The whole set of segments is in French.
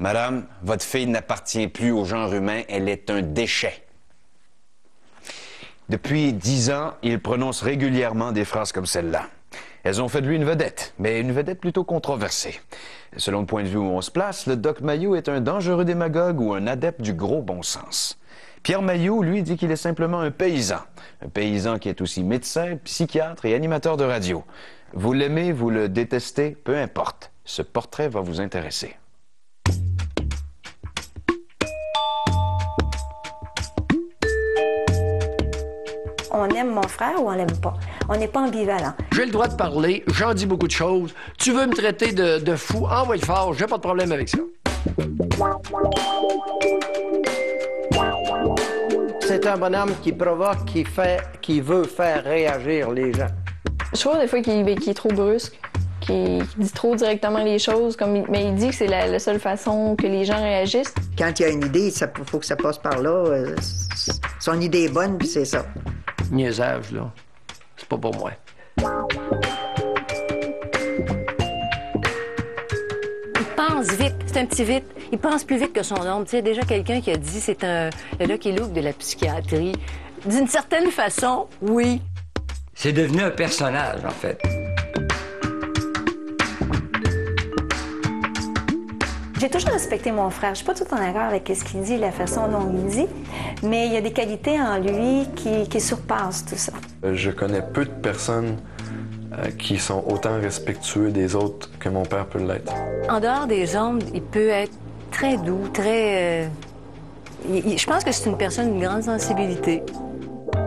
Madame, votre fille n'appartient plus au genre humain, elle est un déchet. Depuis 10 ans, il prononce régulièrement des phrases comme celle-là. Elles ont fait de lui une vedette, mais une vedette plutôt controversée. Selon le point de vue où on se place, le Doc Mayou est un dangereux démagogue ou un adepte du gros bon sens. Pierre Mayou, lui, dit qu'il est simplement un paysan. Un paysan qui est aussi médecin, psychiatre et animateur de radio. Vous l'aimez, vous le détestez, peu importe. Ce portrait va vous intéresser. On aime mon frère ou on l'aime pas. On n'est pas ambivalent. J'ai le droit de parler, j'en dis beaucoup de choses. Tu veux me traiter de fou, envoie le fort, j'ai pas de problème avec ça. C'est un bonhomme qui provoque, qui veut faire réagir les gens. Je trouve des fois qu'il est trop brusque, qu'il dit trop directement les choses, mais il dit que c'est la seule façon que les gens réagissent. Quand il y a une idée, il faut que ça passe par là. Son idée est bonne, puis c'est ça. Niaisage, là. C'est pas pour moi. Il pense vite. C'est un petit vite. Il pense plus vite que son ombre. Tu sais, déjà quelqu'un qui a dit c'est le Lucky Luke de la psychiatrie. D'une certaine façon, oui. C'est devenu un personnage, en fait. J'ai toujours respecté mon frère. Je suis pas tout en accord avec ce qu'il dit, la façon dont il dit, mais il y a des qualités en lui qui surpassent tout ça. Je connais peu de personnes qui sont autant respectueux des autres que mon père peut l'être. En dehors des ombres, il peut être très doux, très... je pense que c'est une personne d'une grande sensibilité.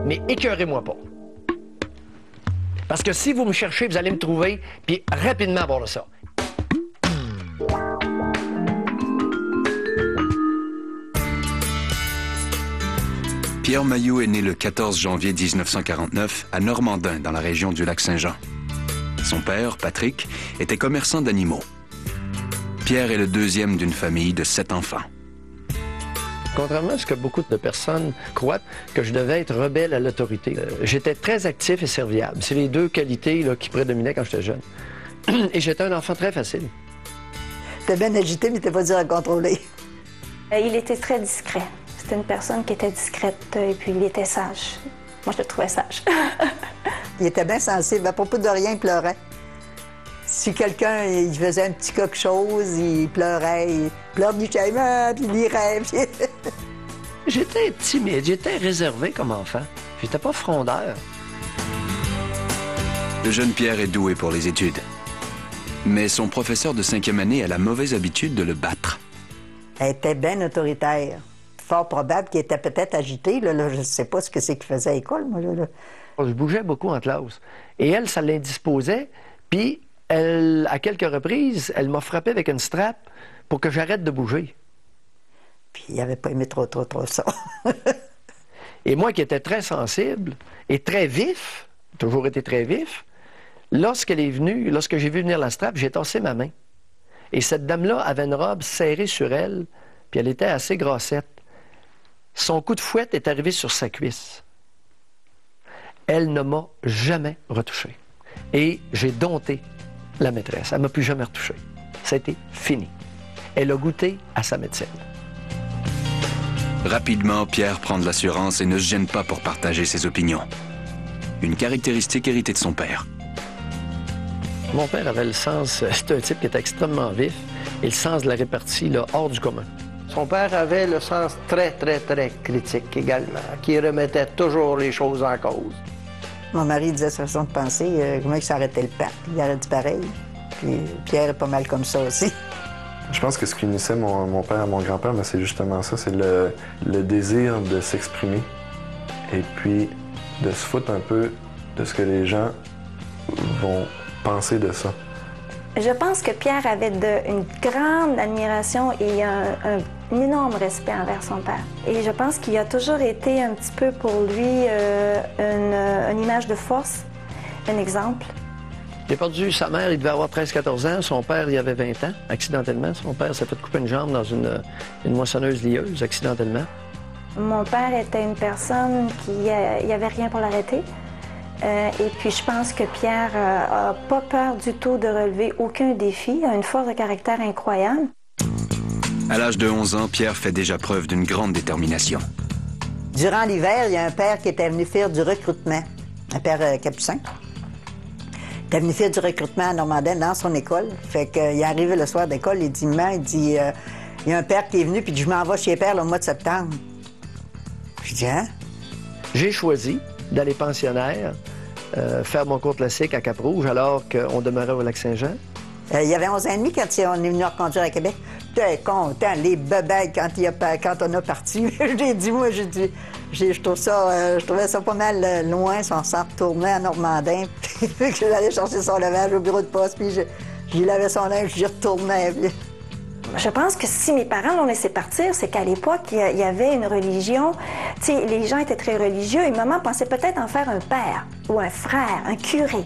Mais écœurez-moi pas. Parce que si vous me cherchez, vous allez me trouver, puis rapidement avoir ça. Pierre Mayou est né le 14 janvier 1949 à Normandin, dans la région du Lac-Saint-Jean. Son père, Patrick, était commerçant d'animaux. Pierre est le deuxième d'une famille de 7 enfants. Contrairement à ce que beaucoup de personnes croient, que je devais être rebelle à l'autorité. J'étais très actif et serviable. C'est les deux qualités là, qui prédominaient quand j'étais jeune. Et j'étais un enfant très facile. T'es bien agité, mais t'es pas dur à contrôler. Il était très discret. C'était une personne qui était discrète et puis il était sage. Moi, je le trouvais sage. Il était bien sensible. À propos de rien, il pleurait. Si quelqu'un il faisait un petit quelque chose, il pleurait. Il pleurnichait, puis il lirait. J'étais timide, j'étais réservé comme enfant. J'étais pas frondeur. Le jeune Pierre est doué pour les études. Mais son professeur de 5e année a la mauvaise habitude de le battre. Elle était bien autoritaire. Fort probable qu'il était peut-être agité. Là, je ne sais pas ce que c'est qu'il faisait à l'école, moi. Là. Je bougeais beaucoup en classe. Et elle, ça l'indisposait. Puis, elle, à quelques reprises, elle m'a frappé avec une strap pour que j'arrête de bouger. Puis, il n'avait pas aimé trop ça. Et moi, qui étais très sensible et très vif, toujours été très vif, lorsqu'elle est venue, lorsque j'ai vu venir la strap, j'ai tassé ma main. Et cette dame-là avait une robe serrée sur elle, puis elle était assez grassette. Son coup de fouette est arrivé sur sa cuisse. Elle ne m'a jamais retouché. Et j'ai dompté la maîtresse. Elle ne m'a plus jamais retouché. Ça a été fini. Elle a goûté à sa médecine. Rapidement, Pierre prend de l'assurance et ne se gêne pas pour partager ses opinions. Une caractéristique héritée de son père. Mon père avait le sens, c'est un type qui était extrêmement vif, et le sens de la répartie là, hors du commun. Son père avait le sens très, très, très critique également, qui remettait toujours les choses en cause. Mon mari disait sa façon de penser, comment il s'arrêtait le pape. Il aurait dit pareil. Puis Pierre est pas mal comme ça aussi. Je pense que ce qui unissait mon père et mon grand-père, c'est justement ça, c'est le désir de s'exprimer et puis de se foutre un peu de ce que les gens vont penser de ça. Je pense que Pierre avait une grande admiration et un énorme respect envers son père. Et je pense qu'il a toujours été un petit peu pour lui une image de force, un exemple. Il a perdu sa mère, il devait avoir 13-14 ans. Son père, il avait 20 ans, accidentellement. Son père s'est fait couper une jambe dans une moissonneuse lieuse, accidentellement. Mon père était une personne qui n'y avait rien pour l'arrêter. Et puis je pense que Pierre n'a pas peur du tout de relever aucun défi, a une force de caractère incroyable. À l'âge de 11 ans, Pierre fait déjà preuve d'une grande détermination. Durant l'hiver, il y a un père qui était venu faire du recrutement, un père capucin. Il était venu faire du recrutement à Normandin dans son école. Fait qu'il est arrivé le soir d'école, il dit, maman, il dit, il y a un père qui est venu, puis je m'en vais chez Père le mois de septembre. Je dis, hein? J'ai choisi d'aller pensionnaire, faire mon cours classique à Cap-Rouge, alors qu'on demeurait au Lac-Saint-Jean. Il y avait 11 ans et demi quand on est venu reconduire à Québec. J'étais content, les bebelles quand on a parti. J'ai dit, moi, je trouvais ça pas mal loin, si on s'en retournait à Normandin. Puis j'allais chercher son lavage au bureau de poste, puis j'y lavais son linge, j'y retournais. Puis... Je pense que si mes parents l'ont laissé partir, c'est qu'à l'époque, il y avait une religion. Tu sais, les gens étaient très religieux et maman pensait peut-être en faire un père ou un frère, un curé.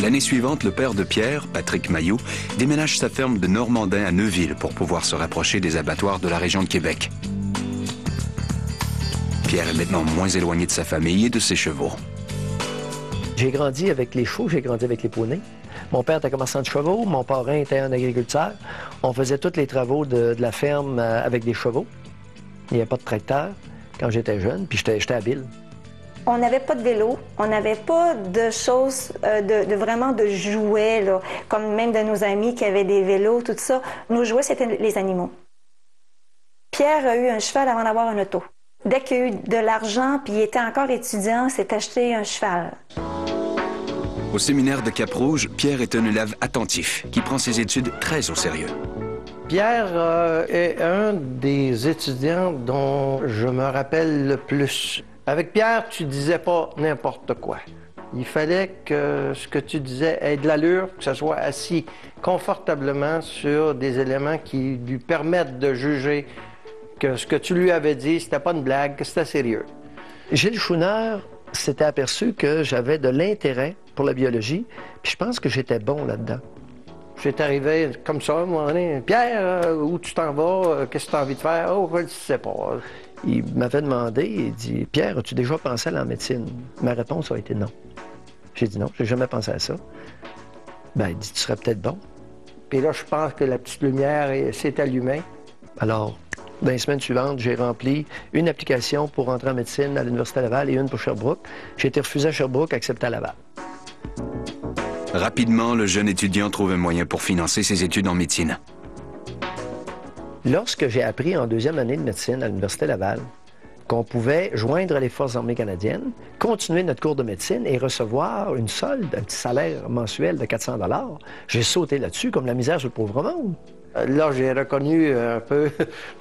L'année suivante, le père de Pierre, Patrick Mailloux, déménage sa ferme de Normandin à Neuville pour pouvoir se rapprocher des abattoirs de la région de Québec. Pierre est maintenant moins éloigné de sa famille et de ses chevaux. J'ai grandi avec les chevaux, j'ai grandi avec les poneys. Mon père était commerçant de chevaux, mon parrain était un agriculteur. On faisait tous les travaux de la ferme avec des chevaux. Il n'y avait pas de tracteur quand j'étais jeune, puis j'étais habile. On n'avait pas de vélo, on n'avait pas de choses, vraiment de jouets, là, comme même de nos amis qui avaient des vélos, tout ça. Nos jouets, c'était les animaux. Pierre a eu un cheval avant d'avoir un auto. Dès qu'il a eu de l'argent, puis il était encore étudiant, s'est acheté un cheval. Au séminaire de Cap-Rouge, Pierre est un élève attentif qui prend ses études très au sérieux. Pierre est un des étudiants dont je me rappelle le plus. Avec Pierre, tu disais pas n'importe quoi. Il fallait que ce que tu disais ait de l'allure, que ce soit assis confortablement sur des éléments qui lui permettent de juger que ce que tu lui avais dit, c'était pas une blague, que c'était sérieux. Gilles Chouineur s'était aperçu que j'avais de l'intérêt pour la biologie, puis je pense que j'étais bon là-dedans. J'étais arrivé comme ça, à un moment donné, « Pierre, où tu t'en vas? Qu'est-ce que tu as envie de faire? »« Oh, je ne sais pas. » Il m'avait demandé, il dit, « Pierre, as-tu déjà pensé à la médecine? » Ma réponse a été non. J'ai dit non, j'ai jamais pensé à ça. Ben, il dit, tu serais peut-être bon. Puis là, je pense que la petite lumière s'est allumée. Alors, dans les semaines suivantes, j'ai rempli une application pour entrer en médecine à l'Université Laval et une pour Sherbrooke. J'ai été refusé à Sherbrooke, accepté à Laval. Rapidement, le jeune étudiant trouve un moyen pour financer ses études en médecine. Lorsque j'ai appris en deuxième année de médecine à l'Université Laval qu'on pouvait joindre les Forces armées canadiennes, continuer notre cours de médecine et recevoir une solde, un petit salaire mensuel de 400 $, j'ai sauté là-dessus comme la misère sur le pauvre monde. Là, j'ai reconnu un peu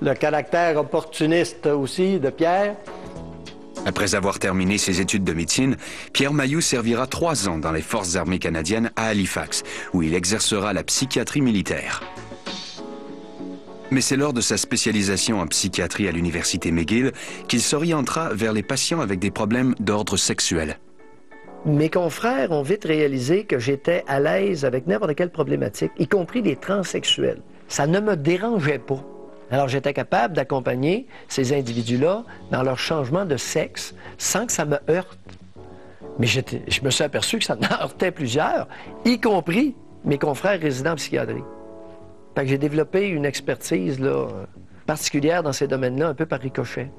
le caractère opportuniste aussi de Pierre. Après avoir terminé ses études de médecine, Pierre Mailloux servira 3 ans dans les Forces armées canadiennes à Halifax, où il exercera la psychiatrie militaire. Mais c'est lors de sa spécialisation en psychiatrie à l'université McGill qu'il s'orientera vers les patients avec des problèmes d'ordre sexuel. Mes confrères ont vite réalisé que j'étais à l'aise avec n'importe quelle problématique, y compris les transsexuels. Ça ne me dérangeait pas. Alors j'étais capable d'accompagner ces individus-là dans leur changement de sexe sans que ça me heurte. Mais je me suis aperçu que ça en heurtait plusieurs, y compris mes confrères résidents en psychiatrie. Fait que j'ai développé une expertise là, particulière dans ces domaines-là, un peu par ricochet.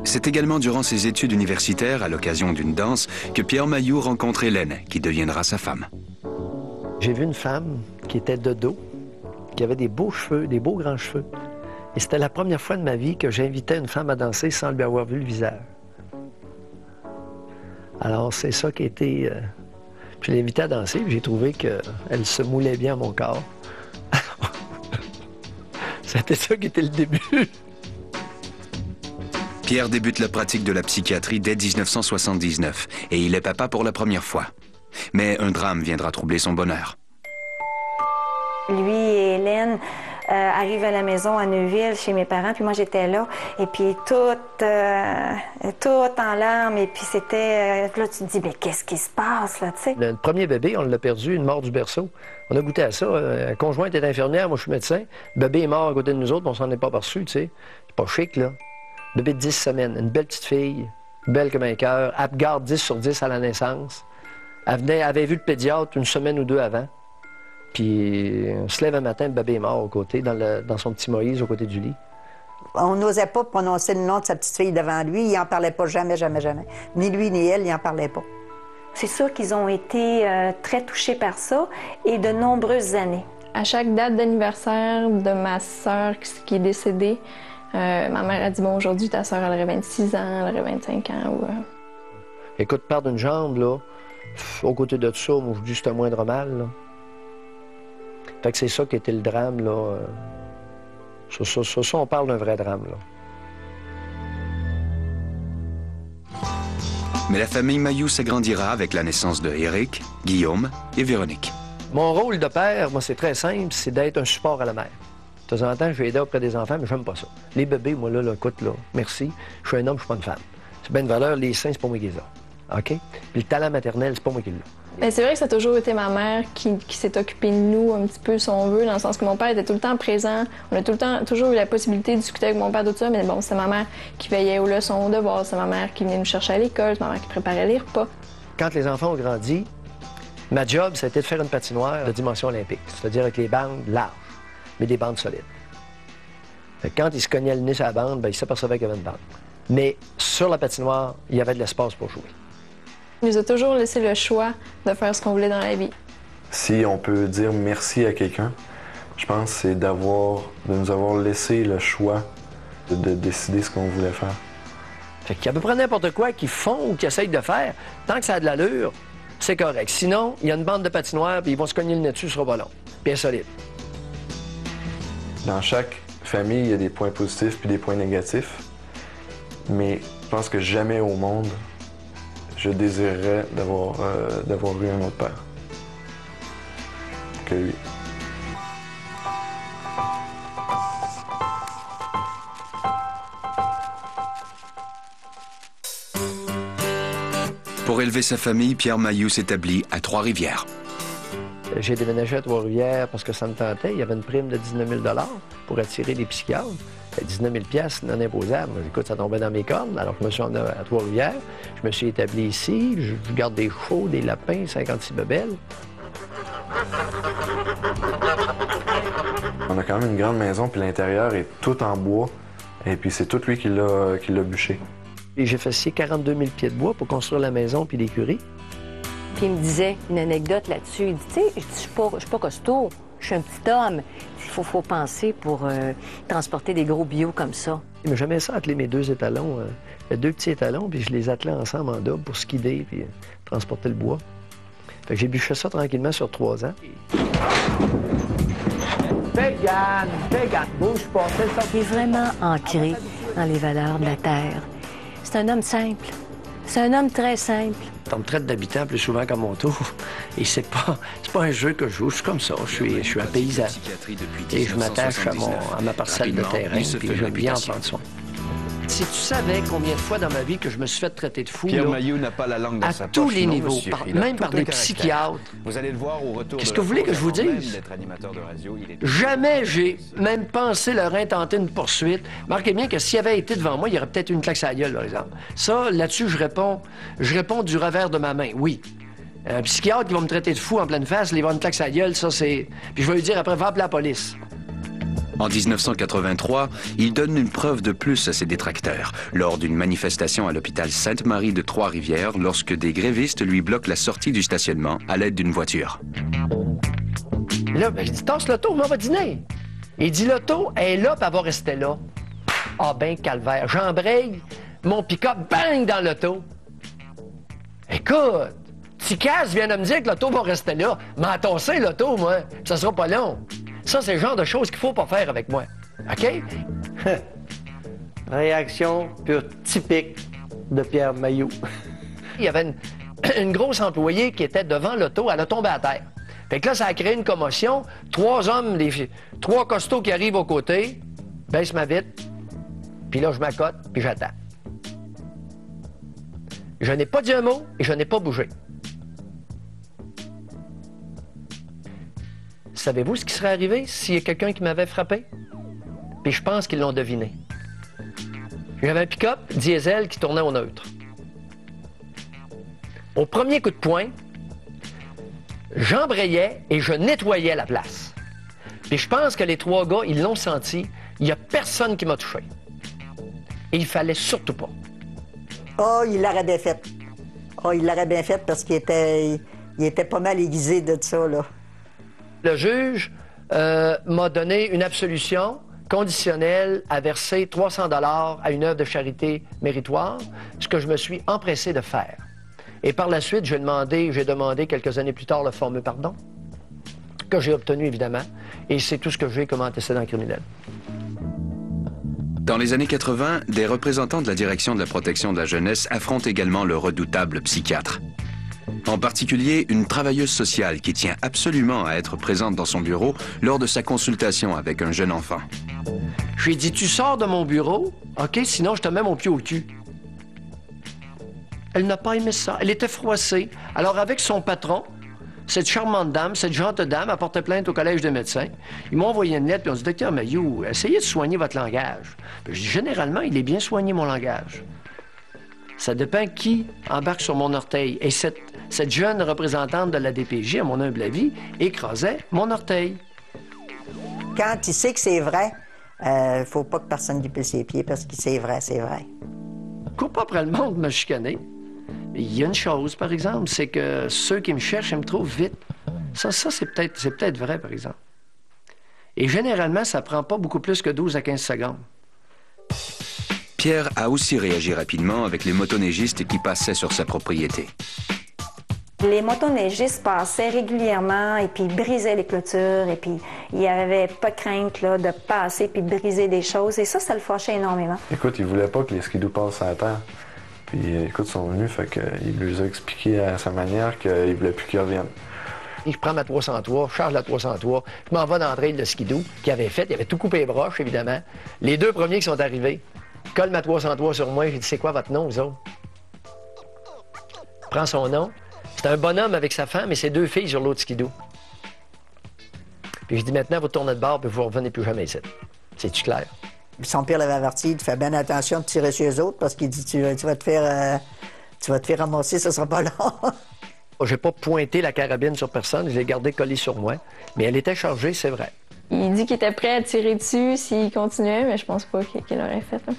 C'est également durant ses études universitaires, à l'occasion d'une danse, que Pierre Mailloux rencontre Hélène, qui deviendra sa femme. J'ai vu une femme qui était de dos, qui avait des beaux cheveux, des beaux grands cheveux. Et c'était la première fois de ma vie que j'invitais une femme à danser sans lui avoir vu le visage. Alors c'est ça qui a été... Je l'ai invitée à danser, puis j'ai trouvé qu'elle se moulait bien à mon corps. C'était ça qui était le début. Pierre débute la pratique de la psychiatrie dès 1979 et il est papa pour la première fois. Mais un drame viendra troubler son bonheur. Lui et Hélène arrivent à la maison à Neuville chez mes parents, puis moi j'étais là, et puis tout en larmes, et puis c'était... là tu te dis, mais qu'est-ce qui se passe là, tu sais? Le premier bébé, on l'a perdu, une mort du berceau. On a goûté à ça. La conjointe est infirmière, moi je suis médecin. Le bébé est mort à côté de nous autres, on s'en est pas aperçu, tu sais. C'est pas chic, là. Bébé de 10 semaines, une belle petite fille, belle comme un cœur, Apgar 10 sur 10 à la naissance. Elle avait vu le pédiatre une semaine ou deux avant. Puis on se lève un matin, le bébé est mort au côté, dans son petit Moïse, au côté du lit. On n'osait pas prononcer le nom de sa petite fille devant lui. Il n'en parlait pas jamais, jamais, jamais. Ni lui ni elle, il n'en parlait pas. C'est sûr qu'ils ont été très touchés par ça et de nombreuses années. À chaque date d'anniversaire de ma sœur qui est décédée, ma mère a dit « Bon, aujourd'hui, ta sœur, elle aurait 26 ans, elle aurait 25 ans. » ou Écoute, perdre une jambe, là, au côté de ça, moi, je dis c'est un moindre mal, là. Fait que c'est ça qui était le drame, là. Ça, on parle d'un vrai drame, là. Mais la famille Mayou s'agrandira avec la naissance de Éric, Guillaume et Véronique. Mon rôle de père, moi, c'est très simple, c'est d'être un support à la mère. De temps en temps, je vais aider auprès des enfants, mais j'aime pas ça. Les bébés, moi, là, écoute, là, merci, je suis un homme, je suis pas une femme. C'est bien une valeur, les seins, c'est pas moi qui les ai. OK? Puis le talent maternel, c'est pas moi qui l'ai. Mais c'est vrai que ça a toujours été ma mère qui s'est occupée de nous un petit peu, si on veut, dans le sens que mon père était tout le temps présent. On a toujours eu la possibilité de discuter avec mon père de tout ça, mais bon, c'est ma mère qui veillait aux leçons, aux devoirs, c'est ma mère qui venait nous chercher à l'école, c'est ma mère qui préparait les repas. Quand les enfants ont grandi, ma job, c'était de faire une patinoire de dimension olympique, c'est-à-dire avec les bandes larges, mais des bandes solides. Fait que quand ils se cognaient le nez sur la bande, bien, ils s'apercevaient qu'il y avait une bande. Mais sur la patinoire, il y avait de l'espace pour jouer. Il nous a toujours laissé le choix de faire ce qu'on voulait dans la vie. Si on peut dire merci à quelqu'un, je pense que c'est de nous avoir laissé le choix de décider ce qu'on voulait faire. Fait qu'il y a à peu près n'importe quoi qu'ils font ou qu'ils essayent de faire, tant que ça a de l'allure, c'est correct. Sinon, il y a une bande de patinoire, puis ils vont se cogner le nez dessus, ce sera pas long. Puis solide. Dans chaque famille, il y a des points positifs puis des points négatifs. Mais je pense que jamais au monde, je désirerais d'avoir eu un autre père que lui. Pour élever sa famille, Pierre Mayou s'établit à Trois-Rivières. J'ai déménagé à Trois-Rivières parce que ça me tentait. Il y avait une prime de 19 000 pour attirer des psychiatres. 19 000 non imposables. Écoute, ça tombait dans mes cordes. Alors, je me suis emmené à Trois-Rivières. Je me suis établi ici. Je garde des chevaux, des lapins, 56 bebelles. On a quand même une grande maison, puis l'intérieur est tout en bois. Et puis, c'est tout lui qui l'a bûché. Et j'ai fait scier 42 000 pieds de bois pour construire la maison puis l'écurie. Puis il me disait une anecdote là-dessus. Il dit, tu sais, je suis pas costaud, je suis un petit homme. Il faut penser pour transporter des gros bio comme ça. J'aimais ça atteler mes deux étalons, deux petits étalons, puis je les attelais ensemble en double pour skider puis transporter le bois. Fait que j'ai bûché ça tranquillement sur 3 ans. Pégane, bouge pas, c'est ça. Il est vraiment ancré dans les valeurs de la terre. C'est un homme simple. C'est un homme très simple. On me traite d'habitant plus souvent qu'à mon tour. Et c'est pas un jeu que je joue, je suis comme ça. Je suis un paysan. Et je m'attache à ma parcelle de terrain, puis j'aime bien en prendre soin. Si tu savais combien de fois dans ma vie que je me suis fait traiter de fou, Pierre Mayou n'a pas la langue dans sa à tous poche, les non, niveaux, monsieur. Il a même tout par un des caractère. psychiatres. Vous allez le voir au retour. Qu'est-ce de que la vous voulez que je vous pause, avant dise? même d'être animateur de radio, il est- Jamais j'ai même pensé leur intenter une poursuite. Marquez bien que s'il avait été devant moi, il y aurait peut-être eu une claque sur la gueule, par exemple. Ça, là-dessus, je réponds du revers de ma main, oui. Un psychiatre qui va me traiter de fou en pleine face, il va avoir une claque sur la gueule, ça, c'est... Puis je vais lui dire après, va appeler la police. En 1983, il donne une preuve de plus à ses détracteurs lors d'une manifestation à l'hôpital Sainte-Marie de Trois-Rivières lorsque des grévistes lui bloquent la sortie du stationnement à l'aide d'une voiture. Là, ben, je dis, tasse l'auto, on va dîner. Il dit, l'auto est là, puis elle va rester là. Ah ben, calvaire. J'embraye, mon pick-up, bang, dans l'auto. Écoute, Ticasse vient de me dire que l'auto va rester là. M'entasser l'auto, moi, ça sera pas long. Ça, c'est le genre de choses qu'il faut pas faire avec moi. OK? Réaction pure typique de Pierre Mayou. Il y avait une grosse employée qui était devant l'auto, elle a tombé à terre. Fait que là, ça a créé une commotion. 3 hommes, 3 costauds qui arrivent aux côtés, baissent ma vitre, puis là, je m'accote, puis j'attends. Je n'ai pas dit un mot et je n'ai pas bougé. Savez-vous ce qui serait arrivé s'il y a quelqu'un qui m'avait frappé? Puis je pense qu'ils l'ont deviné. J'avais un pick-up diesel qui tournait au neutre. Au premier coup de poing, j'embrayais et je nettoyais la place. Puis je pense que les 3 gars, ils l'ont senti. Il n'y a personne qui m'a touché. Et il fallait surtout pas. Oh, il l'aurait bien fait. Oh, il l'aurait bien fait parce qu'il était pas mal aiguisé de ça, là. Le juge m'a donné une absolution conditionnelle à verser 300 $ à une œuvre de charité méritoire, ce que je me suis empressé de faire. Et par la suite, j'ai demandé quelques années plus tard le fameux pardon, que j'ai obtenu évidemment, et c'est tout ce que j'ai comme antécédent criminel. Dans les années 80, des représentants de la Direction de la protection de la jeunesse affrontent également le redoutable psychiatre. En particulier, une travailleuse sociale qui tient absolument à être présente dans son bureau lors de sa consultation avec un jeune enfant. Je lui ai dit, tu sors de mon bureau, OK, sinon je te mets mon pied au cul. Elle n'a pas aimé ça. Elle était froissée. Alors avec son patron, cette charmante dame, cette gentille dame, a porté plainte au Collège des médecins. Ils m'ont envoyé une lettre, puis ils ont dit, Docteur Mailloux, essayez de soigner votre langage. Puis je dis, généralement, il est bien soigné, mon langage. Ça dépend qui embarque sur mon orteil. Et cette jeune représentante de la DPJ, à mon humble avis, écrasait mon orteil. Quand il sait que c'est vrai, faut pas que personne lui pisse ses pieds parce que c'est vrai, c'est vrai. Cours pas après le monde me chicaner. Il y a une chose, par exemple, c'est que ceux qui me cherchent, ils me trouvent vite. Ça c'est peut-être vrai, par exemple. Et généralement, ça prend pas beaucoup plus que 12 à 15 secondes. Pierre a aussi réagi rapidement avec les motoneigistes qui passaient sur sa propriété. Les motoneigistes passaient régulièrement et puis brisaient les clôtures et puis il n'y avait pas de crainte là, de passer puis de briser des choses et ça le fâchait énormément. Écoute, ils voulaient pas que les skidoo passent à la terre. Puis écoute, ils sont venus, fait qu'il leur a expliqué à sa manière qu'il voulait plus qu'ils reviennent. Je prends ma 303, je charge la 303, je m'en vais dans le trail de skidoo qu'il avait fait, il avait tout coupé les broches, évidemment. Les 2 premiers qui sont arrivés, colle ma 303 sur moi, j'ai dit, c'est quoi votre nom, vous autres? Prends son nom. C'est un bonhomme avec sa femme et ses 2 filles sur l'autre skidoo. Puis je dis, maintenant, vous tournez de bord, puis vous ne revenez plus jamais ici. C'est-tu clair? Son père l'avait averti, il fait bien attention de tirer sur les autres parce qu'il dit, tu vas te faire ramasser, ça sera pas long. J'ai pas pointé la carabine sur personne, je l'ai gardée collée sur moi, mais elle était chargée, c'est vrai. Il dit qu'il était prêt à tirer dessus s'il continuait, mais je pense pas qu'il l'aurait fait. Hein.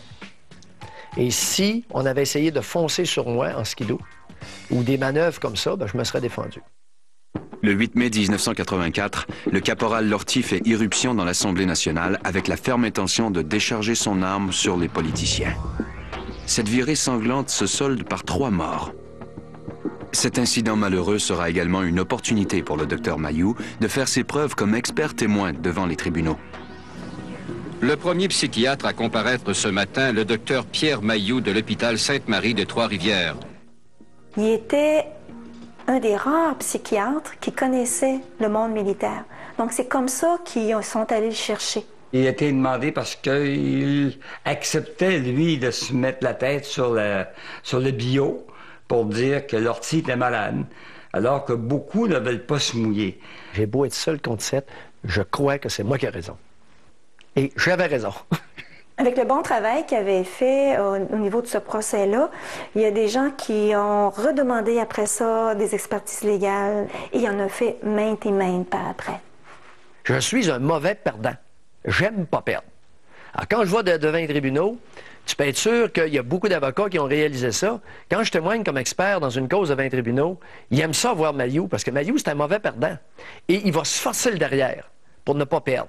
Et si on avait essayé de foncer sur moi en skidoo, ou des manœuvres comme ça, ben, je me serais défendu. Le 8 mai 1984, le caporal Lortie fait irruption dans l'Assemblée nationale avec la ferme intention de décharger son arme sur les politiciens. Cette virée sanglante se solde par 3 morts. Cet incident malheureux sera également une opportunité pour le docteur Mailloux de faire ses preuves comme expert témoin devant les tribunaux. Le premier psychiatre à comparaître ce matin, le docteur Pierre Mailloux de l'hôpital Sainte-Marie de Trois-Rivières. Il était un des rares psychiatres qui connaissait le monde militaire. Donc c'est comme ça qu'ils sont allés le chercher. Il a été demandé parce qu'il acceptait, lui, de se mettre la tête sur le bio pour dire que l'ortie était malade, alors que beaucoup ne veulent pas se mouiller. J'ai beau être seul contre 7, je crois que c'est moi qui ai raison. Et j'avais raison. Avec le bon travail qu'il avait fait au niveau de ce procès-là, il y a des gens qui ont redemandé après ça des expertises légales et il en a fait maintes et maintes par après. Je suis un mauvais perdant. J'aime pas perdre. Alors, quand je vois devant les tribunaux, tu peux être sûr qu'il y a beaucoup d'avocats qui ont réalisé ça. Quand je témoigne comme expert dans une cause devant les tribunaux, ils aiment ça voir Mailloux, parce que Mailloux, c'est un mauvais perdant. Et il va se forcer le derrière pour ne pas perdre.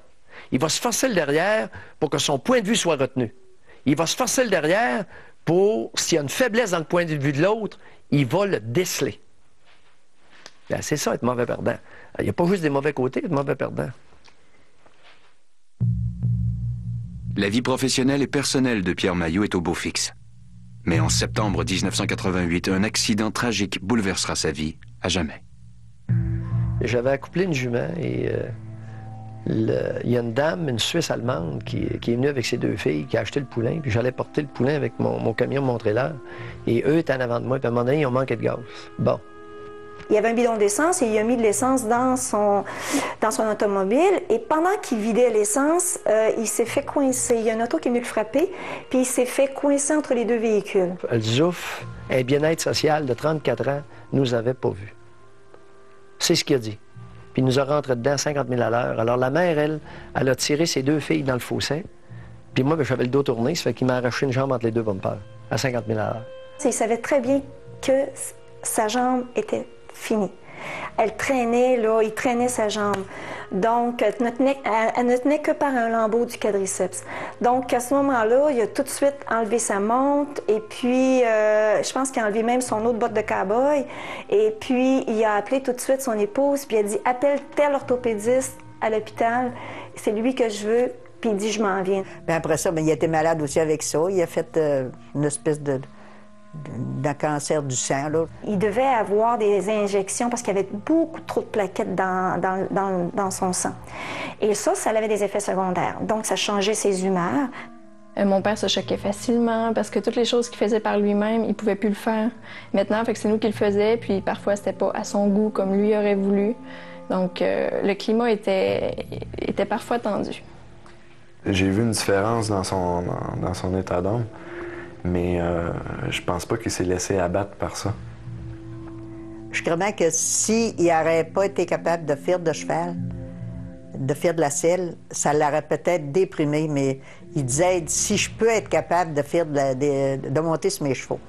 Il va se forcer le derrière pour que son point de vue soit retenu. Il va se forcer le derrière pour, s'il y a une faiblesse dans le point de vue de l'autre, il va le déceler. Ben, c'est ça, être mauvais perdant. Il n'y a pas juste des mauvais côtés, être mauvais perdant. La vie professionnelle et personnelle de Pierre Mailloux est au beau fixe. Mais en septembre 1988, un accident tragique bouleversera sa vie à jamais. J'avais accouplé une jument et il y a une dame, une Suisse allemande, qui est venue avec ses 2 filles, qui a acheté le poulain, puis j'allais porter le poulain avec mon camion, mon trailer, et eux étaient en avant de moi, puis à un moment donné, ils ont manqué de gaz. Bon. Il y avait un bidon d'essence et il a mis de l'essence dans son automobile. Et pendant qu'il vidait l'essence, il s'est fait coincer. Il y a un auto qui est venu le frapper, puis il s'est fait coincer entre les 2 véhicules. Le ZOUF, un bien-être social de 34 ans, nous avait pas vus. C'est ce qu'il a dit. Puis il nous a rentré dedans 50 000 à l'heure. Alors la mère, elle a tiré ses 2 filles dans le fossé. Puis moi, j'avais le dos tourné, ça fait qu'il m'a arraché une jambe entre les 2 bumpers, à 50 000 à l'heure. Il savait très bien que sa jambe était finie. Elle traînait, là, il traînait sa jambe. Donc, elle ne tenait que par un lambeau du quadriceps. Donc, à ce moment-là, il a tout de suite enlevé sa montre et puis, je pense qu'il a enlevé même son autre botte de cow-boy. Et puis, il a appelé tout de suite son épouse, puis il a dit « Appelle tel orthopédiste à l'hôpital, c'est lui que je veux. » Puis il dit « Je m'en viens. » Bien, après ça, bien, il était malade aussi avec ça. Il a fait une espèce d'un cancer du sang, là. Il devait avoir des injections parce qu'il y avait beaucoup trop de plaquettes dans son sang. Et ça avait des effets secondaires. Donc, ça changeait ses humeurs. Mon père se choquait facilement parce que toutes les choses qu'il faisait par lui-même, il ne pouvait plus le faire. Maintenant, fait que c'est nous qui le faisions, puis parfois, c'était pas à son goût comme lui aurait voulu. Donc, le climat était parfois tendu. J'ai vu une différence dans son état d'âme. Mais je pense pas qu'il s'est laissé abattre par ça. Je crois bien que s'il n'aurait pas été capable de faire de cheval, de faire de la selle, ça l'aurait peut-être déprimé, mais il disait, si je peux être capable de faire de monter sur mes chevaux.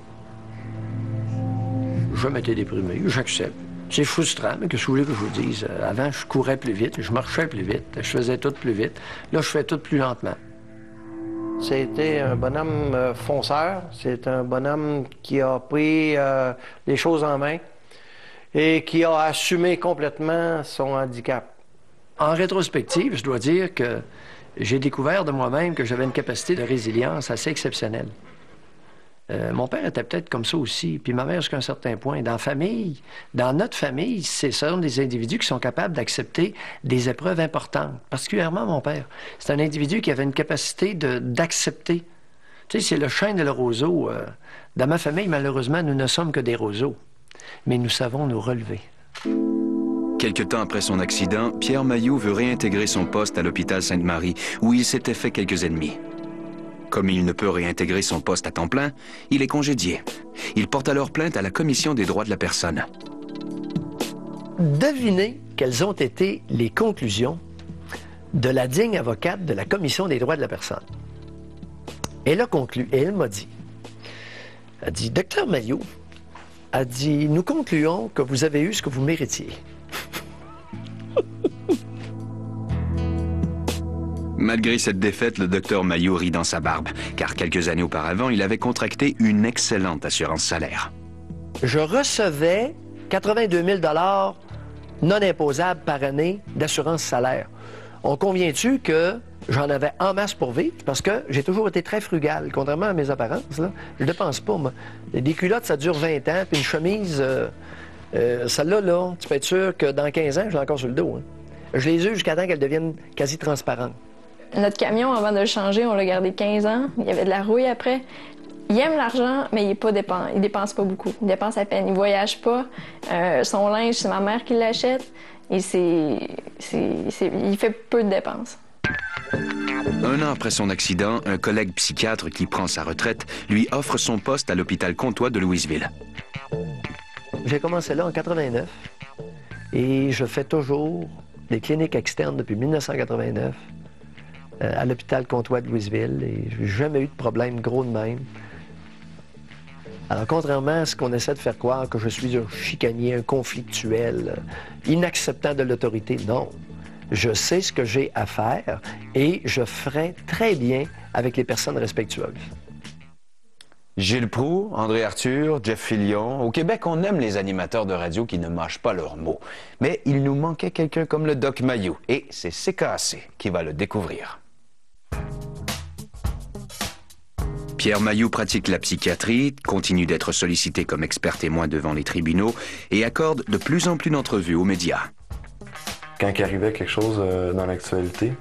Je jamais été déprimé, j'accepte. C'est frustrant, mais qu'est-ce que vous voulez que je vous dise? Avant, je courais plus vite, je marchais plus vite, je faisais tout plus vite. Là, je fais tout plus lentement. C'était un bonhomme fonceur. C'est un bonhomme qui a pris les choses en main et qui a assumé complètement son handicap. En rétrospective, je dois dire que j'ai découvert de moi-même que j'avais une capacité de résilience assez exceptionnelle. Mon père était peut-être comme ça aussi, puis ma mère jusqu'à un certain point. Dans notre famille, ce sont des individus qui sont capables d'accepter des épreuves importantes. Particulièrement mon père. C'est un individu qui avait une capacité d'accepter. Tu sais, c'est le chêne et le roseau. Dans ma famille, malheureusement, nous ne sommes que des roseaux. Mais nous savons nous relever. Quelque temps après son accident, Pierre Mailloux veut réintégrer son poste à l'hôpital Sainte-Marie, où il s'était fait quelques ennemis. Comme il ne peut réintégrer son poste à temps plein, il est congédié. Il porte alors plainte à la Commission des droits de la personne. Devinez quelles ont été les conclusions de la digne avocate de la Commission des droits de la personne. Elle a conclu, et elle m'a dit, elle dit, Docteur Mailloux, a dit, nous concluons que vous avez eu ce que vous méritiez. Malgré cette défaite, le docteur Mailloux rit dans sa barbe, car quelques années auparavant, il avait contracté une excellente assurance salaire. Je recevais 82 000 $ non imposables par année d'assurance salaire. On convient-tu que j'en avais en masse pour vivre? Parce que j'ai toujours été très frugal, contrairement à mes apparences. Là, je ne dépense pas, moi. Des culottes, ça dure 20 ans, puis une chemise, celle-là, là, tu peux être sûr que dans 15 ans, je l'ai encore sur le dos. Hein. Je les ai jusqu'à temps qu'elles deviennent quasi transparentes. Notre camion, avant de le changer, on l'a gardé 15 ans. Il y avait de la rouille après. Il aime l'argent, mais il dépense pas beaucoup. Il dépense à peine. Il voyage pas. Son linge, c'est ma mère qui l'achète. Et il fait peu de dépenses. Un an après son accident, un collègue psychiatre qui prend sa retraite lui offre son poste à l'hôpital Comtois de Louisville. J'ai commencé là en 89 et je fais toujours des cliniques externes depuis 1989 à l'hôpital Comtois de Louisville et je n'ai jamais eu de problème gros de même. Alors, contrairement à ce qu'on essaie de faire croire, que je suis un chicanier, un conflictuel, inacceptant de l'autorité, non. Je sais ce que j'ai à faire et je ferai très bien avec les personnes respectueuses. Gilles Proulx, André Arthur, Jeff Fillion. Au Québec, on aime les animateurs de radio qui ne mâchent pas leurs mots. Mais il nous manquait quelqu'un comme le Doc Mailloux. Et c'est CKAC qui va le découvrir. Pierre Mailloux pratique la psychiatrie, continue d'être sollicité comme expert témoin devant les tribunaux et accorde de plus en plus d'entrevues aux médias. Quand il arrivait quelque chose dans l'actualité,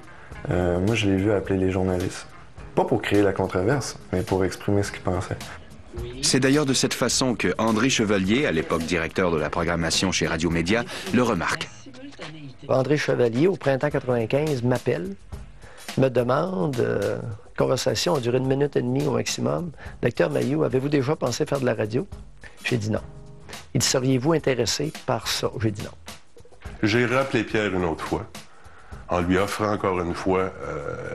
moi je l'ai vu appeler les journalistes. Pas pour créer la controverse, mais pour exprimer ce qu'il pensait. C'est d'ailleurs de cette façon que André Chevalier, à l'époque directeur de la programmation chez Radio Média, le remarque. André Chevalier, au printemps 95, m'appelle, me demande, conversation a duré 1 minute et demie au maximum. Docteur Mailloux, avez-vous déjà pensé faire de la radio? J'ai dit non. Il dit, seriez-vous intéressé par ça? J'ai dit non. J'ai rappelé Pierre une autre fois, en lui offrant encore une fois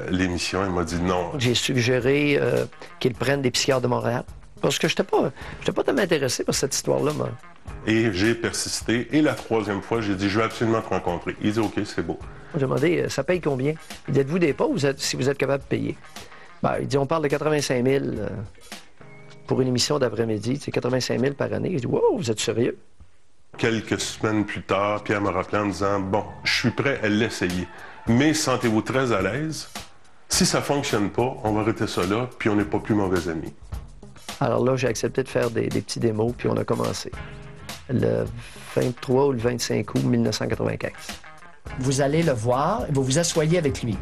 l'émission. Il m'a dit non. J'ai suggéré qu'il prenne des psychiatres de Montréal. Parce que je n'étais pas tellement intéressé par cette histoire-là, moi. Et j'ai persisté. Et la troisième fois, j'ai dit, je veux absolument te rencontrer. Il dit, OK, c'est beau. J'ai demandé, ça paye combien? Il dit, êtes-vous des pauvres si vous êtes capable de payer? Ben, il dit, on parle de 85 000 pour une émission d'après-midi. C'est 85 000 par année. Il dit, wow, vous êtes sérieux? Quelques semaines plus tard, Pierre me rappelait en me disant, bon, je suis prêt à l'essayer. Mais sentez-vous très à l'aise. Si ça ne fonctionne pas, on va arrêter ça là, puis on n'est pas plus mauvais amis. Alors là, j'ai accepté de faire des petits démos, puis on a commencé. Le 23 ou le 25 août 1995. Vous allez le voir, vous vous asseyez avec lui.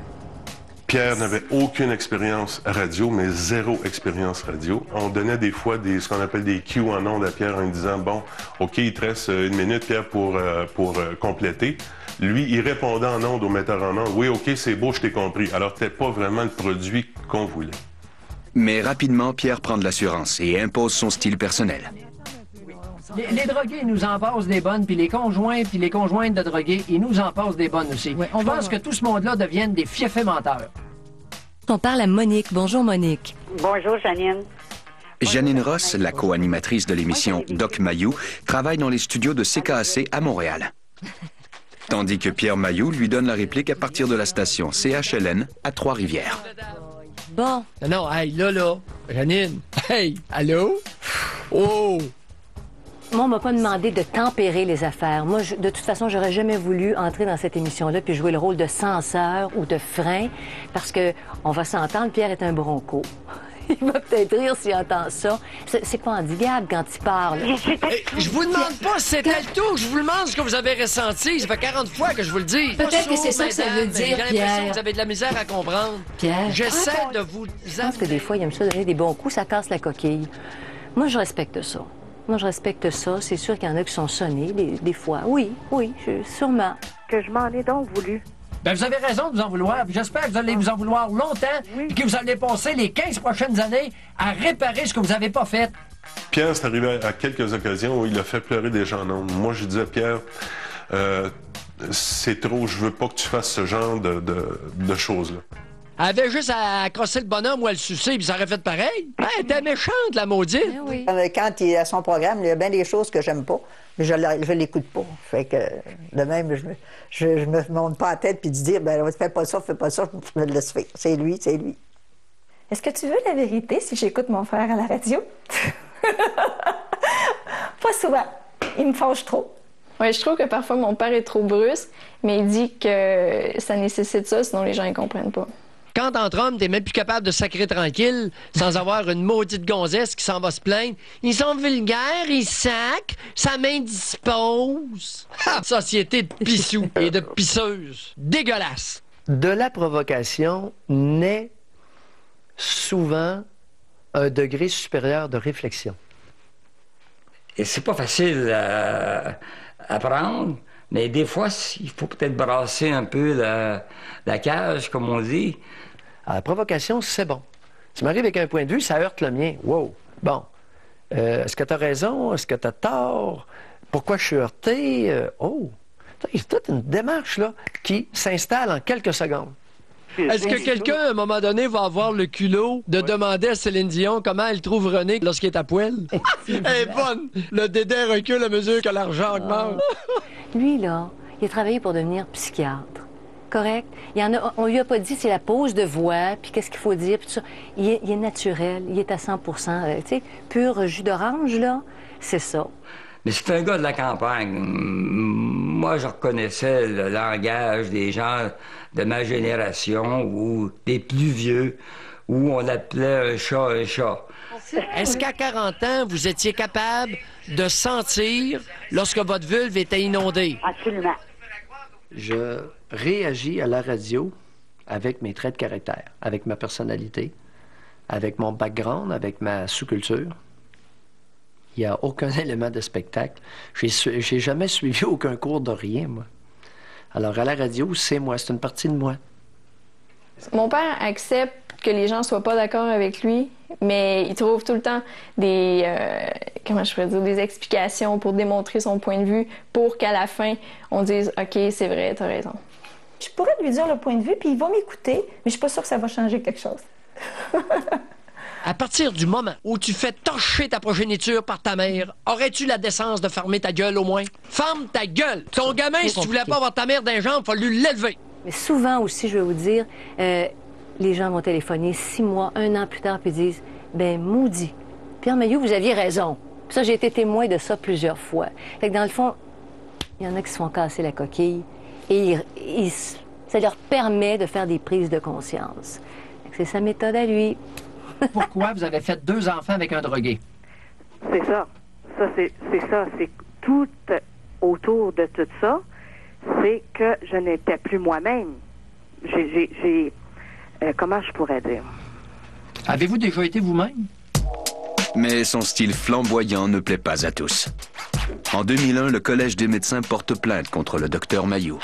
Pierre n'avait aucune expérience radio, mais zéro expérience radio. On donnait des fois ce qu'on appelle des cues en ondes à Pierre en lui disant, bon, OK, il te reste une minute, Pierre, pour compléter. Lui, il répondait en ondes au metteur en ondes, oui, OK, c'est beau, je t'ai compris. Alors, c'était pas vraiment le produit qu'on voulait. Mais rapidement, Pierre prend de l'assurance et impose son style personnel. Les drogués, ils nous en passent des bonnes, puis les conjointes de drogués, ils nous en passent des bonnes aussi. Je pense que tout ce monde-là devienne des fiefs menteurs. On parle à Monique. Bonjour, Monique. Bonjour, Janine. Janine Ross, la co-animatrice de l'émission Doc Mayou, travaille dans les studios de CKAC à Montréal. Tandis que Pierre Mayou lui donne la réplique à partir de la station CHLN à Trois-Rivières. Bon. Non, hey, là, Janine, hey, allô? Oh! Moi, on m'a pas demandé de tempérer les affaires. Moi, de toute façon, j'aurais jamais voulu entrer dans cette émission-là puis jouer le rôle de censeur ou de frein, parce que on va s'entendre, Pierre est un bronco. Il va peut-être rire s'il entend ça. C'est quoi, Gab, quand il parle? Hey, je vous demande pas si c'était le tout, je vous demande ce que vous avez ressenti. Ça fait 40 fois que je vous le dis. Peut-être que c'est ça que ça veut dire, J'ai l'impression Pierre. que vous avez de la misère à comprendre. Pierre. J'essaie de vous... Je pense que des fois, il aime ça donner des bons coups, ça casse la coquille. Moi, je respecte ça. Moi, je respecte ça. C'est sûr qu'il y en a qui sont sonnés, des fois. Oui, sûrement. Que je m'en ai donc voulu. Ben, vous avez raison de vous en vouloir. J'espère que vous allez vous en vouloir longtemps et que vous allez passer les 15 prochaines années à réparer ce que vous n'avez pas fait. Pierre, c'est arrivé à quelques occasions où il a fait pleurer des gens en ondes. Moi, je disais, Pierre, c'est trop, je veux pas que tu fasses ce genre de choses-là. Elle avait juste à crosser le bonhomme ou à le sucer, puis ça aurait fait pareil. Elle était méchante, la maudite. Oui. Quand il est à son programme, il y a bien des choses que j'aime pas, mais je l'écoute pas. Fait que, de même, je me monte pas la tête puis de dire, ben, fais pas ça, je me le laisse faire. C'est lui. Est-ce que tu veux la vérité si j'écoute mon frère à la radio? Pas souvent. Il me fâche trop. Oui, je trouve que parfois mon père est trop brusque, mais il dit que ça nécessite ça, sinon les gens ne comprennent pas. Quand entre hommes, t'es même plus capable de sacrer tranquille sans avoir une maudite gonzesse qui s'en va se plaindre. Ils sont vulgaires, ils sacrent, sa main dispose. Société de pissous et de pisseuses. Dégueulasse. De la provocation naît souvent un degré supérieur de réflexion. Et c'est pas facile à prendre, mais des fois, il faut peut-être brasser un peu la cage, comme on dit. La provocation, c'est bon. Tu m'arrives avec un point de vue, ça heurte le mien. Wow! Bon. Est-ce que tu as raison? Est-ce que tu as tort? Pourquoi je suis heurté? C'est toute une démarche là, qui s'installe en quelques secondes. Est-ce que quelqu'un, à un moment donné, va avoir le culot de demander à Céline Dion comment elle trouve René lorsqu'il est à poil? Elle est bonne! Le dédain recule à mesure que l'argent augmente. Lui, là, il a travaillé pour devenir psychiatre. Correct? On lui a pas dit c'est la pose de voix, puis qu'est-ce qu'il faut dire, puis tout ça. Il est naturel, il est à 100 tu sais, pur jus d'orange, là, c'est ça. Mais c'est un gars de la campagne. Moi, je reconnaissais le langage des gens de ma génération ou des plus vieux, où on appelait un chat un chat. Est-ce qu'à 40 ans, vous étiez capable de sentir lorsque votre vulve était inondée? Absolument. Je réagis à la radio avec mes traits de caractère, avec ma personnalité, avec mon background, avec ma sous-culture. Il n'y a aucun élément de spectacle. J'ai jamais suivi aucun cours de rien, moi. Alors, à la radio, c'est moi, c'est une partie de moi. Mon père accepte que les gens soient pas d'accord avec lui, Mais il trouve tout le temps des, comment je pourrais dire, des explications pour démontrer son point de vue, pour qu'à la fin, on dise « OK, c'est vrai, t'as raison ». Je pourrais lui dire le point de vue, puis il va m'écouter, mais je suis pas sûre que ça va changer quelque chose. À partir du moment où tu fais torcher ta progéniture par ta mère, aurais-tu la décence de fermer ta gueule au moins? Ferme ta gueule! Ton gamin, si tu voulais pas avoir ta mère d'un jambe, il faut lui l'élever. Mais souvent aussi, je vais vous dire, les gens vont téléphoner 6 mois, 1 an plus tard, puis disent « Ben, maudit, Pierre Mailloux, vous aviez raison. » Puis ça, j'ai été témoin de ça plusieurs fois. Fait que dans le fond, il y en a qui se font casser la coquille et ça leur permet de faire des prises de conscience. C'est sa méthode à lui. Pourquoi vous avez fait 2 enfants avec un drogué? C'est ça. C'est ça. C'est tout autour de tout ça. C'est que je n'étais plus moi-même. Comment je pourrais dire? Avez-vous déjà été vous-même? Mais son style flamboyant ne plaît pas à tous. En 2001, le Collège des médecins porte plainte contre le docteur Mailloux.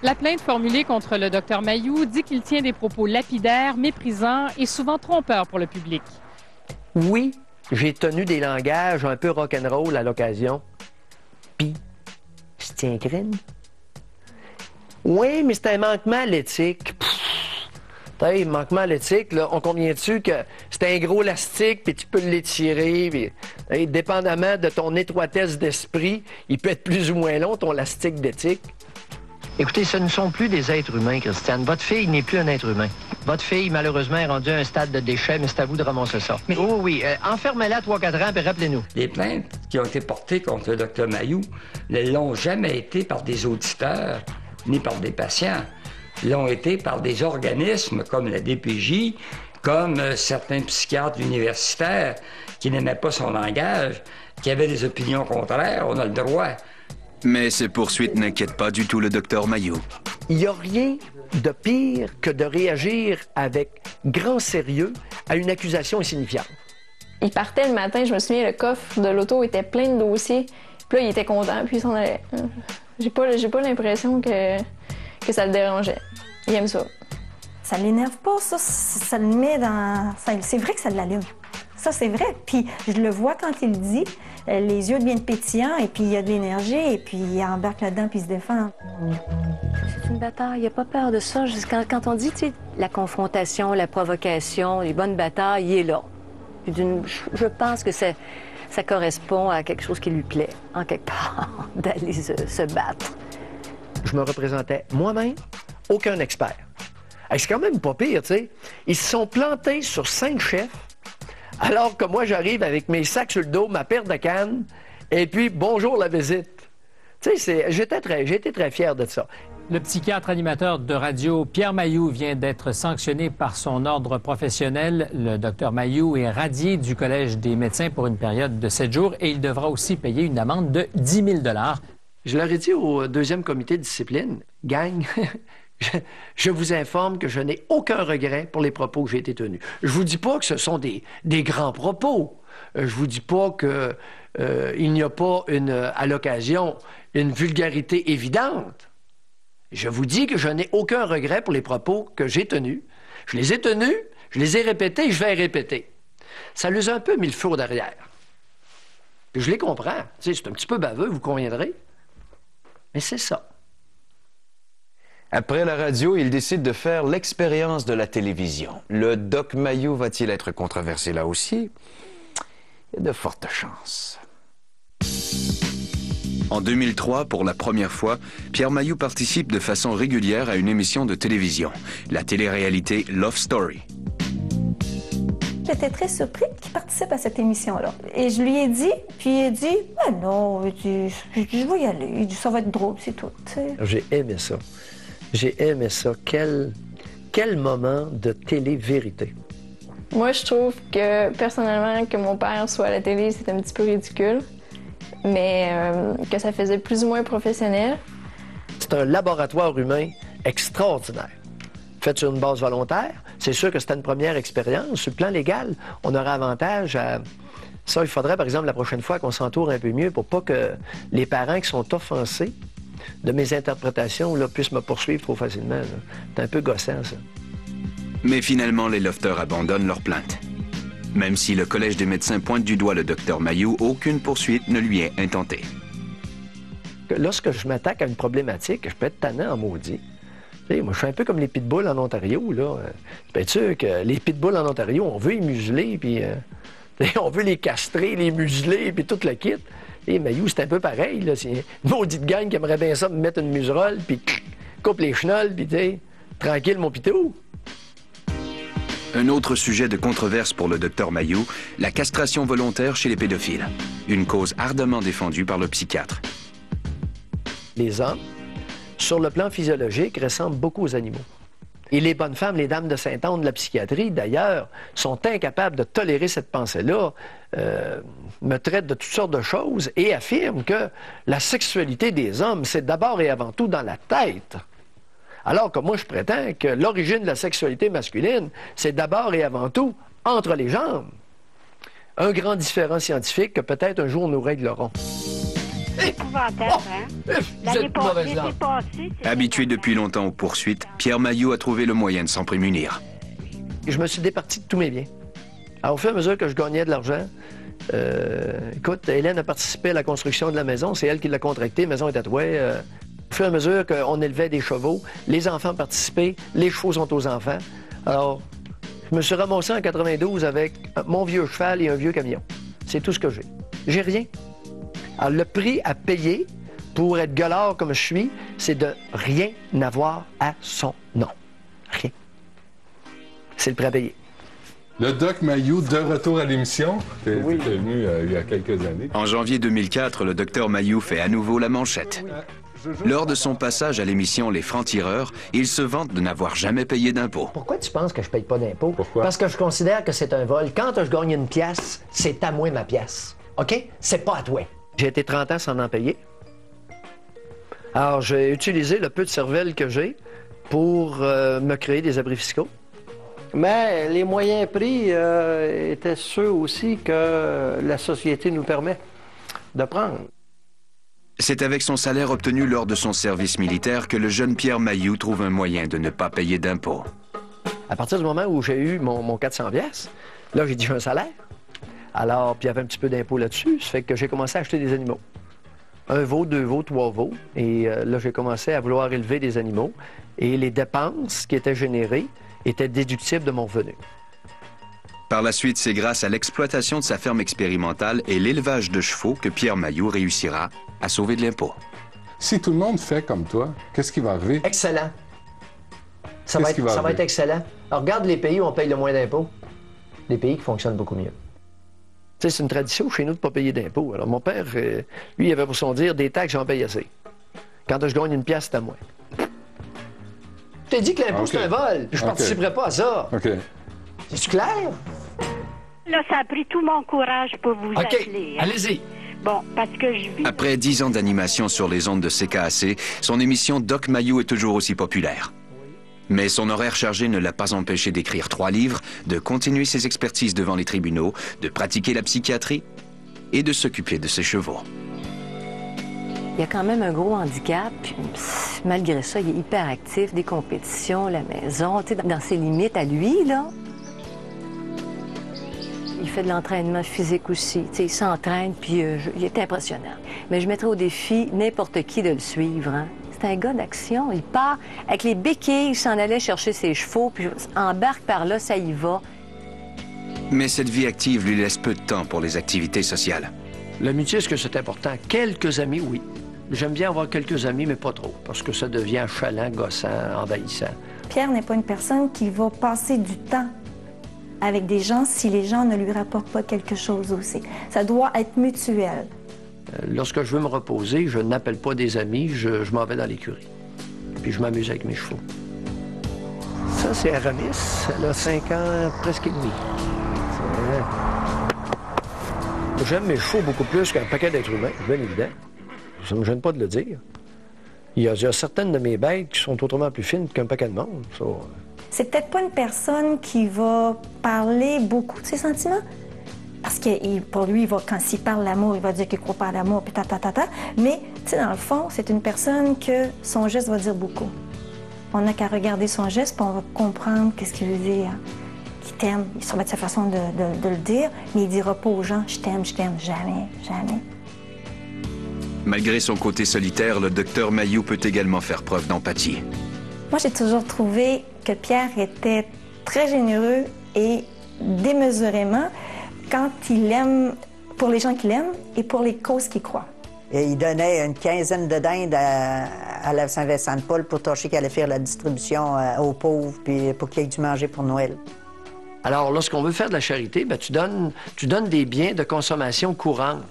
La plainte formulée contre le docteur Mailloux dit qu'il tient des propos lapidaires, méprisants et souvent trompeurs pour le public. Oui, j'ai tenu des langages un peu rock'n'roll à l'occasion. Puis, c'est un crime. Oui, mais c'est un manquement à l'éthique. Manquement à l'éthique, là, on convient-tu que c'est un gros élastique, puis tu peux l'étirer, puis, dépendamment de ton étroitesse d'esprit, il peut être plus ou moins long, ton élastique d'éthique. Écoutez, ce ne sont plus des êtres humains, Christiane. Votre fille n'est plus un être humain. Votre fille, malheureusement, est rendue à un stade de déchet, mais c'est à vous de ramasser ça. Mais oh oui, enfermez-la 3-4 ans, puis rappelez-nous. Les plaintes qui ont été portées contre le docteur Mailloux ne l'ont jamais été par des auditeurs ni par des patients. L'ont été par des organismes comme la DPJ, comme certains psychiatres universitaires qui n'aimaient pas son langage, qui avaient des opinions contraires. On a le droit. Mais ces poursuites n'inquiètent pas du tout le docteur Mailloux. Il n'y a rien de pire que de réagir avec grand sérieux à une accusation insignifiante. Il partait le matin, je me souviens, le coffre de l'auto était plein de dossiers. Puis là, il était content, puis il s'en allait. J'ai pas l'impression que ça le dérangeait. Il aime ça. Ça l'énerve pas, ça le met dans... C'est vrai que ça l'allume. Ça, c'est vrai. Puis je le vois quand il le dit, les yeux deviennent pétillants, et puis il y a de l'énergie, et puis il embarque là-dedans, puis il se défend. C'est une bataille, il n'y a pas peur de ça. Quand on dit, tu sais, la confrontation, la provocation, les bonnes batailles, il est là. Je pense que ça correspond à quelque chose qui lui plaît, en quelque part, d'aller se battre. Je me représentais moi-même, aucun expert. Hey, c'est quand même pas pire, tu sais. Ils se sont plantés sur 5 chefs, alors que moi, j'arrive avec mes sacs sur le dos, ma paire de cannes, et puis bonjour la visite. Tu sais, j'ai été très fier de ça. Le psychiatre animateur de radio Pierre Mailloux vient d'être sanctionné par son ordre professionnel. Le docteur Mailloux est radié du Collège des médecins pour une période de 7 jours et il devra aussi payer une amende de 10 000 $. Je leur ai dit au 2e comité de discipline, gang, je vous informe que je n'ai aucun regret pour les propos que j'ai été tenus. Je vous dis pas que ce sont des grands propos. Je vous dis pas que il n'y a pas à l'occasion une vulgarité évidente. Je vous dis que je n'ai aucun regret pour les propos que j'ai tenus. Je les ai tenus, je les ai répétés et je vais les répéter. Ça les a un peu mis le feu derrière. Puis je les comprends. Tu sais, c'est un petit peu baveux, vous conviendrez. Mais c'est ça. Après la radio, il décide de faire l'expérience de la télévision. Le doc Mailloux va-t-il être controversé là aussi? Il y a de fortes chances. En 2003, pour la première fois, Pierre Mailloux participe de façon régulière à une émission de télévision, la télé-réalité Love Story. J'étais très surpris qu'il participe à cette émission-là. Et je lui ai dit, puis il a dit, ben non, je vais y aller, il dit, ça va être drôle, c'est tout. T'sais. J'ai aimé ça. J'ai aimé ça. Quel moment de télé-vérité. Moi, je trouve que, personnellement, que mon père soit à la télé, c'est un petit peu ridicule, mais que ça faisait plus ou moins professionnel. C'est un laboratoire humain extraordinaire. Fait sur une base volontaire, c'est sûr que c'était une première expérience. Sur le plan légal, on aura avantage à... Ça, il faudrait, par exemple, la prochaine fois qu'on s'entoure un peu mieux pour pas que les parents qui sont offensés de mes interprétations là, puissent me poursuivre trop facilement. C'est un peu gossant, ça. Mais finalement, les lofters abandonnent leur plainte. Même si le Collège des médecins pointe du doigt le docteur Mayou, aucune poursuite ne lui est intentée. Lorsque je m'attaque à une problématique, je peux être tannant en maudit. T'sais, moi, je suis un peu comme les pitbulls en Ontario, là. Tu peux être sûr que les pitbulls en Ontario, on veut les museler, puis on veut les castrer, les museler, puis tout le kit. Et Mayou, c'est un peu pareil, là. C'est une maudite gang qui aimerait bien ça me mettre une muserolle, puis coupe les chenolles, puis tranquille, mon pitou. Un autre sujet de controverse pour le docteur Mayou, la castration volontaire chez les pédophiles. Une cause ardemment défendue par le psychiatre. Les hommes, sur le plan physiologique, ressemblent beaucoup aux animaux. Et les bonnes femmes, les dames de Saint-Anne de la psychiatrie, d'ailleurs, sont incapables de tolérer cette pensée-là, me traitent de toutes sortes de choses et affirment que la sexualité des hommes, c'est d'abord et avant tout dans la tête. Alors que moi, je prétends que l'origine de la sexualité masculine, c'est d'abord et avant tout entre les jambes. Un grand différent scientifique que peut-être un jour nous réglerons. Habitué depuis longtemps aux poursuites, Pierre Mayou a trouvé le moyen de s'en prémunir. Je me suis départi de tous mes biens. Alors, au fur et à mesure que je gagnais de l'argent, écoute, Hélène a participé à la construction de la maison. C'est elle qui l'a contractée. La maison est tatouée. Au fur et à mesure qu'on élevait des chevaux, les enfants participaient. Les chevaux sont aux enfants. Alors, je me suis ramassé en 92 avec mon vieux cheval et un vieux camion. C'est tout ce que j'ai. J'ai rien. Alors, le prix à payer pour être gueulard comme je suis, c'est de rien avoir à son nom. Rien. C'est le prix à payer. Le Doc Mayou, de retour à l'émission. T'es venu il y a quelques années. En janvier 2004, le docteur Mayou fait à nouveau la manchette. Lors de son passage à l'émission Les Francs-Tireurs, il se vante de n'avoir jamais payé d'impôts. Pourquoi tu penses que je paye pas d'impôts? Pourquoi? Parce que je considère que c'est un vol. Quand je gagne une pièce, c'est à moi ma pièce. OK? C'est pas à toi. J'ai été 30 ans sans en payer. Alors, j'ai utilisé le peu de cervelle que j'ai pour me créer des abris fiscaux. Mais les moyens pris étaient ceux aussi que la société nous permet de prendre. C'est avec son salaire obtenu lors de son service militaire que le jeune Pierre Mayou trouve un moyen de ne pas payer d'impôts. À partir du moment où j'ai eu mon 400 pièces, là, j'ai dit j'ai un salaire. Alors, puis il y avait un petit peu d'impôt là-dessus. Ça fait que j'ai commencé à acheter des animaux. 1 veau, 2 veaux, 3 veaux. Et là, j'ai commencé à vouloir élever des animaux. Et les dépenses qui étaient générées étaient déductibles de mon revenu. Par la suite, c'est grâce à l'exploitation de sa ferme expérimentale et l'élevage de chevaux que Pierre Mayou réussira à sauver de l'impôt. Si tout le monde fait comme toi, qu'est-ce qui va arriver? Excellent. Ça va être excellent. Alors, regarde les pays où on paye le moins d'impôts. Les pays qui fonctionnent beaucoup mieux. Tu sais, c'est une tradition chez nous de ne pas payer d'impôts. Alors, mon père, lui, il avait pour son dire, des taxes, j'en paye assez. Quand je gagne une pièce, c'est à moi. Je t'ai dit que l'impôt, c'est un vol. Je ne participerai pas à ça. OK. C'est-tu clair? Là, ça a pris tout mon courage pour vous appeler. Hein? Allez-y. Bon, parce que je vis... Après 10 ans d'animation sur les ondes de CKAC, son émission Doc Mayou est toujours aussi populaire. Mais son horaire chargé ne l'a pas empêché d'écrire 3 livres, de continuer ses expertises devant les tribunaux, de pratiquer la psychiatrie et de s'occuper de ses chevaux. Il y a quand même un gros handicap. Puis, malgré ça, il est hyper actif, des compétitions, la maison, tu sais, dans ses limites à lui, là. Il fait de l'entraînement physique aussi. Tu sais, il s'entraîne, puis il est impressionnant. Mais je mettrais au défi n'importe qui de le suivre, hein. C'est un gars d'action. Il part avec les béquilles, il s'en allait chercher ses chevaux, puis embarque par là, ça y va. Mais cette vie active lui laisse peu de temps pour les activités sociales. L'amitié, est-ce que c'est important? Quelques amis, oui. J'aime bien avoir quelques amis, mais pas trop, parce que ça devient chalant, gossant, envahissant. Pierre n'est pas une personne qui va passer du temps avec des gens si les gens ne lui rapportent pas quelque chose aussi. Ça doit être mutuel. Lorsque je veux me reposer, je n'appelle pas des amis, je m'en vais dans l'écurie. Puis je m'amuse avec mes chevaux. Ça, c'est Aramis. Elle a 5 ans, presque et demi. J'aime mes chevaux beaucoup plus qu'un paquet d'êtres humains, bien évident. Ça ne me gêne pas de le dire. Il y a certaines de mes bêtes qui sont autrement plus fines qu'un paquet de monde. Ça. C'est peut-être pas une personne qui va parler beaucoup de ses sentiments. Parce que pour lui, quand il parle l'amour, il va dire qu'il ne croit pas à l'amour, puis ta. Mais, tu sais, dans le fond, c'est une personne que son geste va dire beaucoup. On n'a qu'à regarder son geste, puis on va comprendre qu'est-ce qu'il veut dire. Qu'il t'aime, il va mettre sa façon de le dire, mais il dira pas aux gens « je t'aime, jamais, jamais ». Malgré son côté solitaire, le docteur Mayou peut également faire preuve d'empathie. Moi, j'ai toujours trouvé que Pierre était très généreux et démesurément quand il aime pour les gens qu'il aime et pour les causes qu'il croit. Et il donnait une quinzaine de dindes à la Saint-Vincent-de-Paul pour tâcher qu'elle allait faire la distribution aux pauvres puis pour qu'il y ait du manger pour Noël. Alors, lorsqu'on veut faire de la charité, bien, tu donnes des biens de consommation courante.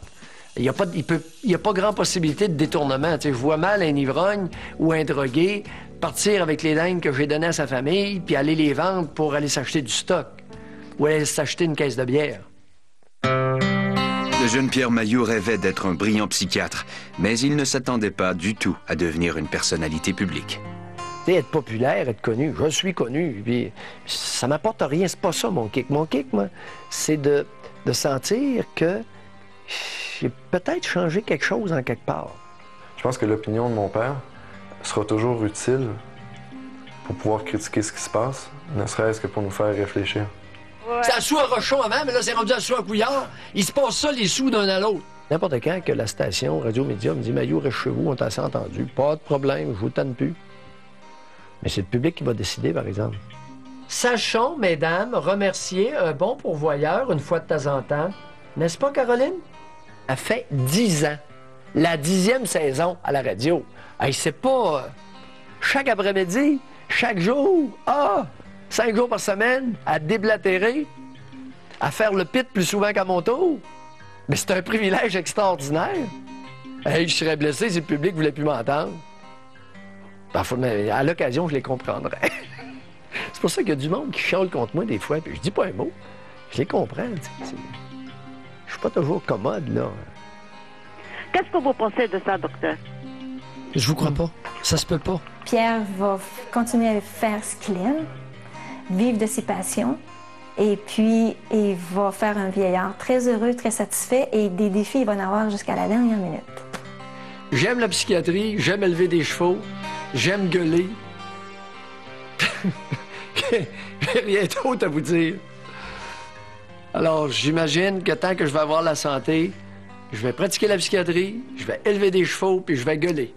Il n'y a pas grande possibilité de détournement. Tu sais, je vois mal un ivrogne ou un drogué partir avec les dindes que j'ai données à sa famille puis aller les vendre pour aller s'acheter du stock ou aller s'acheter une caisse de bière. Le jeune Pierre Mayou rêvait d'être un brillant psychiatre, mais il ne s'attendait pas du tout à devenir une personnalité publique. Tu sais, être populaire, être connu, je suis connu, puis ça m'apporte rien, c'est pas ça mon kick. Mon kick, moi, c'est de sentir que j'ai peut-être changé quelque chose en quelque part. Je pense que l'opinion de mon père sera toujours utile pour pouvoir critiquer ce qui se passe, ne serait-ce que pour nous faire réfléchir. C'est à sous à Rochon avant, mais là, c'est rendu à sous à Couillard. Il se passe ça, les sous d'un à l'autre. N'importe quand que la station Radio-Média me dit « Mayou, reste chez vous, on t'a assez entendu. Pas de problème, je vous tente plus. » Mais c'est le public qui va décider, par exemple. Sachons, mesdames, remercier un bon pourvoyeur une fois de temps en temps. N'est-ce pas, Caroline? Elle fait 10 ans. La 10e saison à la radio. Hey, c'est pas chaque après-midi, chaque jour, 5 jours par semaine, à déblatérer, à faire le pit plus souvent qu'à mon tour. Mais c'est un privilège extraordinaire. Hey, je serais blessé si le public voulait plus m'entendre. Parfois, mais à l'occasion, je les comprendrais. C'est pour ça qu'il y a du monde qui chiale contre moi des fois, puis je dis pas un mot. Je les comprends. Je suis pas toujours commode, là. Qu'est-ce que vous pensez de ça, docteur? Je vous crois pas. Ça se peut pas. Pierre va continuer à faire ce qu'il aime, vivre de ses passions, et puis il va faire un vieillard très heureux, très satisfait, et des défis, il va en avoir jusqu'à la dernière minute. J'aime la psychiatrie, j'aime élever des chevaux, j'aime gueuler. J'ai rien d'autre à vous dire. Alors, j'imagine que tant que je vais avoir la santé, je vais pratiquer la psychiatrie, je vais élever des chevaux, puis je vais gueuler.